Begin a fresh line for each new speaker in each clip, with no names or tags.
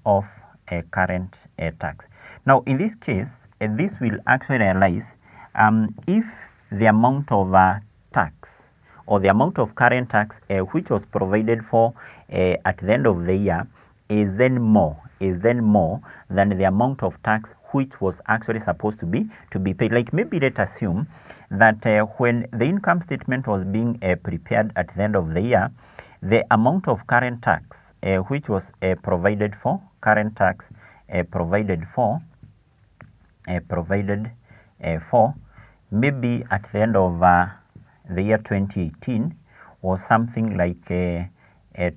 of current tax. Now, in this case, this will actually realize if the amount of tax or the amount of current tax which was provided for at the end of the year is then more than the amount of tax which was actually supposed to be paid. Like, maybe let's assume that when the income statement was being prepared at the end of the year, the amount of current tax which was provided for maybe at the end of the year 2018 was something like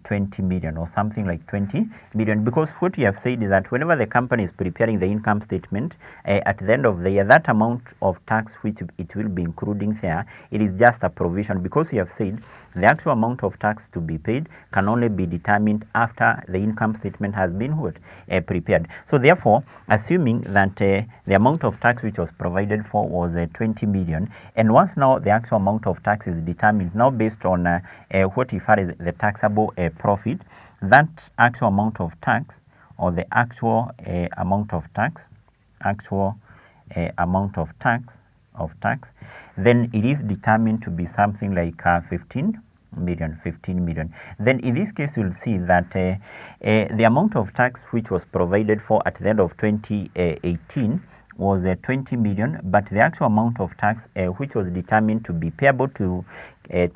20 million or something like 20 million, because what we have said is that whenever the company is preparing the income statement at the end of the year, that amount of tax which it will be including there, it is just a provision, because we have said the actual amount of tax to be paid can only be determined after the income statement has been prepared. So therefore, assuming that the amount of tax which was provided for was 20 million, and once now the actual amount of tax is determined now based on what we refer as the taxable profit, that actual amount of tax, or the actual amount of tax, then it is determined to be something like 15 million. Then in this case, you'll see that the amount of tax which was provided for at the end of 2018 was 20 million, but the actual amount of tax which was determined to be payable to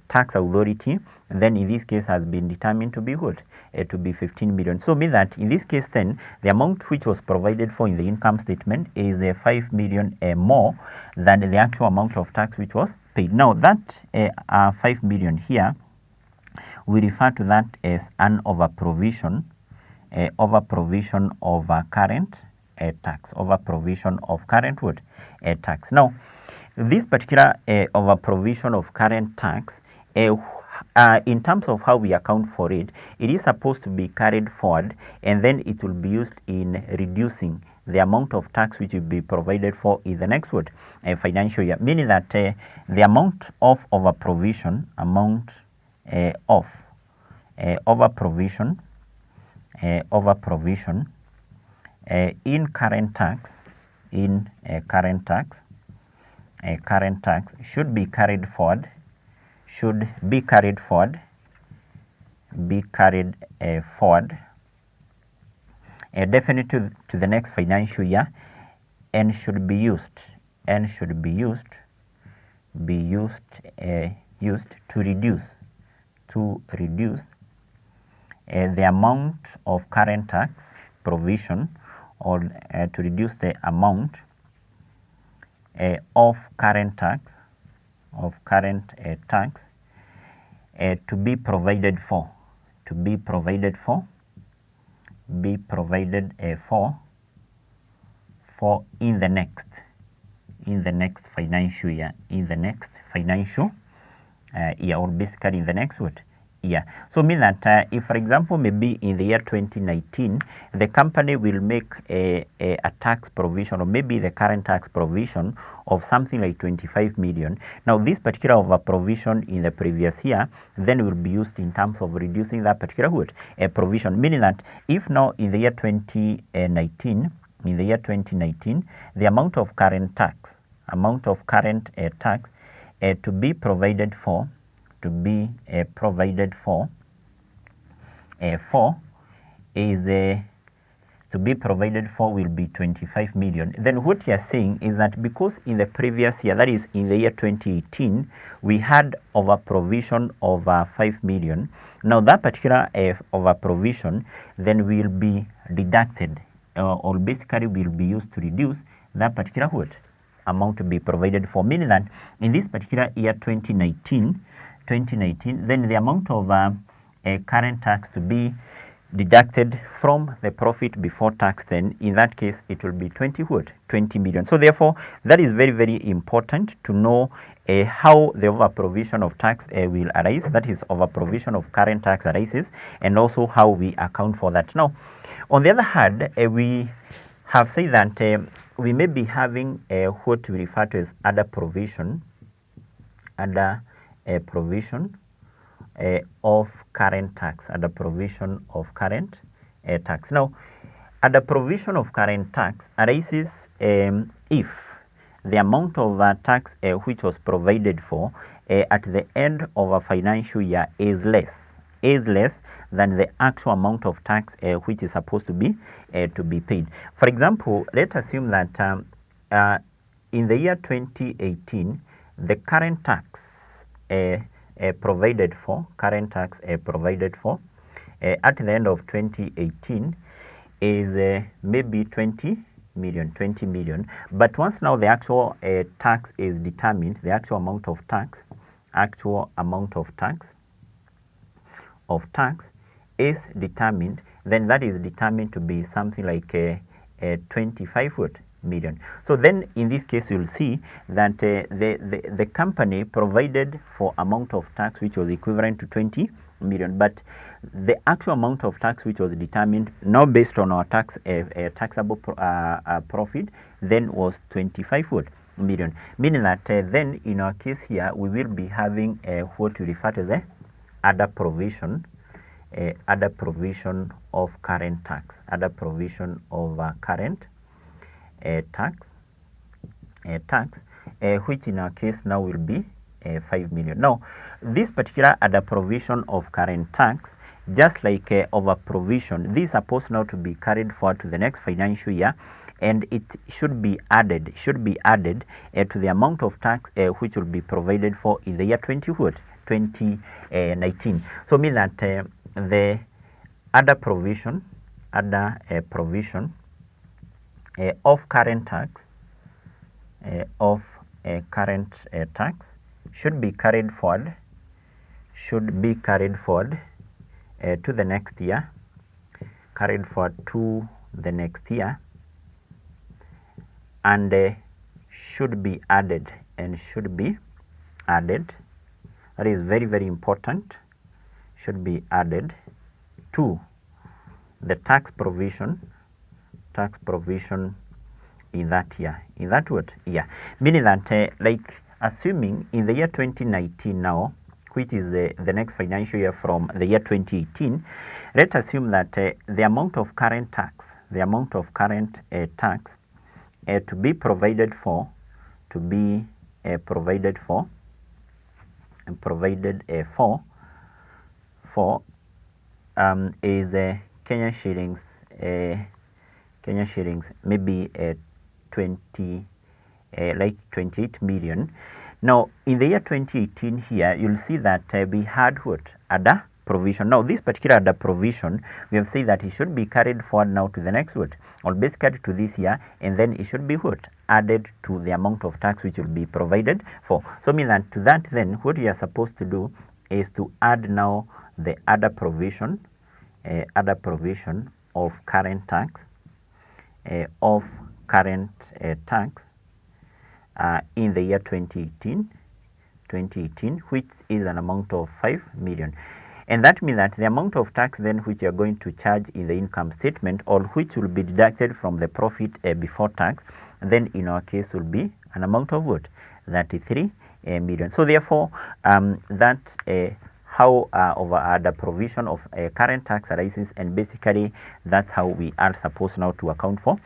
tax authority, then in this case has been determined to be what? To be 15 million. So mean that in this case then the amount which was provided for in the income statement is 5 million more than the actual amount of tax which was paid. Now that 5 million here, we refer to that as an overprovision of current tax, overprovision of current what? Tax. Now, this particular overprovision of current tax, in terms of how we account for it, it is supposed to be carried forward, and then it will be used in reducing the amount of tax which will be provided for in the next financial year, meaning that the amount of overprovision, in current tax should be carried forward definitely to the next financial year, and should be used to reduce the amount of current tax provision, or to reduce the amount of current tax to be provided for in the next financial year, or basically in the next year. So mean that if, for example, maybe in the year 2019, the company will make a tax provision, or maybe the current tax provision of something like 25 million. Now, this particular over provision in the previous year then will be used in terms of reducing that particular provision, meaning that if now in the year 2019, the amount of current tax to be provided for will be 25 million. Then what you are saying is that because in the previous year, that is in the year 2018, we had over provision of 5 million. Now that particular over provision then will be deducted, or basically will be used to reduce that particular amount to be provided for, meaning that in this particular year 2019, then the amount of current tax to be deducted from the profit before tax, then in that case it will be 20 million. So therefore, that is very, very important to know how the overprovision of tax will arise, that is overprovision of current tax arises, and also how we account for that. Now, on the other hand, we have said that we may be having what we refer to as underprovision of current tax, underprovision of current tax. Now, under provision of current tax arises if the amount of tax which was provided for at the end of a financial year is less than the actual amount of tax which is supposed to be paid. For example, let's assume that in the year 2018, the current tax provided for at the end of 2018 is maybe 20 million. But once now the actual tax is determined, the actual amount of tax is determined, then that is determined to be something like 25 million. So then in this case you'll see that the company provided for amount of tax which was equivalent to 20 million, but the actual amount of tax which was determined now based on our taxable profit then was 25 million, meaning that then in our case here we will be having what we refer to as a other provision of current tax, which in our case now will be 5 million. Now, this particular other provision of current tax, just like overprovision, this is supposed now to be carried forward to the next financial year, and it should be added to the amount of tax which will be provided for in the year 2019. So mean that the other provision of current tax should be carried forward to the next year, and should be added. That is very, very important. Should be added to the tax provision in that year. Meaning that like assuming in the year 2019 now, which is the next financial year from the year 2018, let's assume that the amount of current tax to be provided for is Kenya shillings maybe 28 million. Now in the year 2018 here you'll see that we had what other provision. Now this particular other provision, we have said that it should be carried forward now to the next what, or basically to this year, and then it should be what, added to the amount of tax which will be provided for. So mean that to that then what you are supposed to do is to add now the other provision of current tax in the year 2018, which is an amount of 5 million. And that means that the amount of tax then which you are going to charge in the income statement, or which will be deducted from the profit before tax, then in our case will be an amount of what? 33 million. So therefore, that how the provision of current tax arises, and basically that's how we are supposed now to account for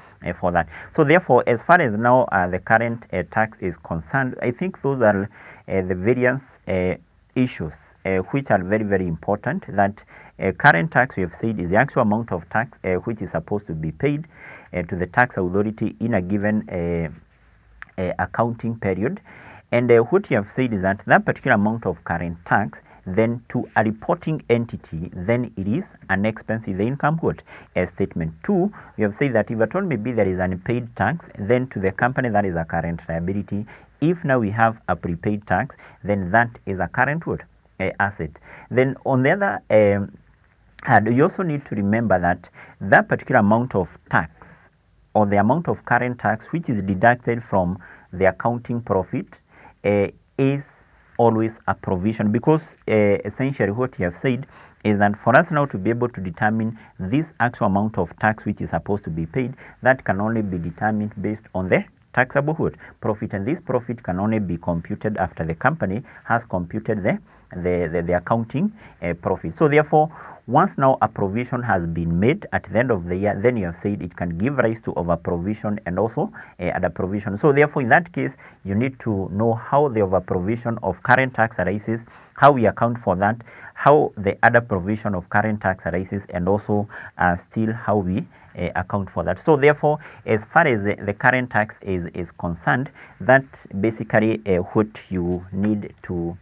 that. So therefore, as far as now the current tax is concerned, I think those are the various issues which are very, very important. That current tax, we have said, is the actual amount of tax which is supposed to be paid to the tax authority in a given accounting period. And what you have said is that that particular amount of current tax, then to a reporting entity, then it is an expense in the income statement. 2, we have said that if at all maybe there is an unpaid tax, then to the company that is a current liability. If now we have a prepaid tax, then that is a current asset. Then on the other hand, you also need to remember that that particular amount of tax, or the amount of current tax which is deducted from the accounting profit, is always a provision, because essentially what you have said is that for us now to be able to determine this actual amount of tax which is supposed to be paid, that can only be determined based on the taxable profit, and this profit can only be computed after the company has computed the the accounting profit. So therefore, once now a provision has been made at the end of the year, then you have said it can give rise to overprovision and also underprovision. So therefore, in that case, you need to know how the overprovision of current tax arises, how we account for that, how the underprovision of current tax arises, and also still how we account for that. So therefore, as far as the current tax is concerned, that basically what you need to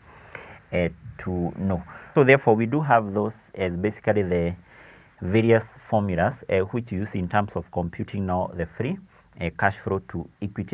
know. So therefore, we do have those as basically the various formulas which you use in terms of computing now the free cash flow to equity.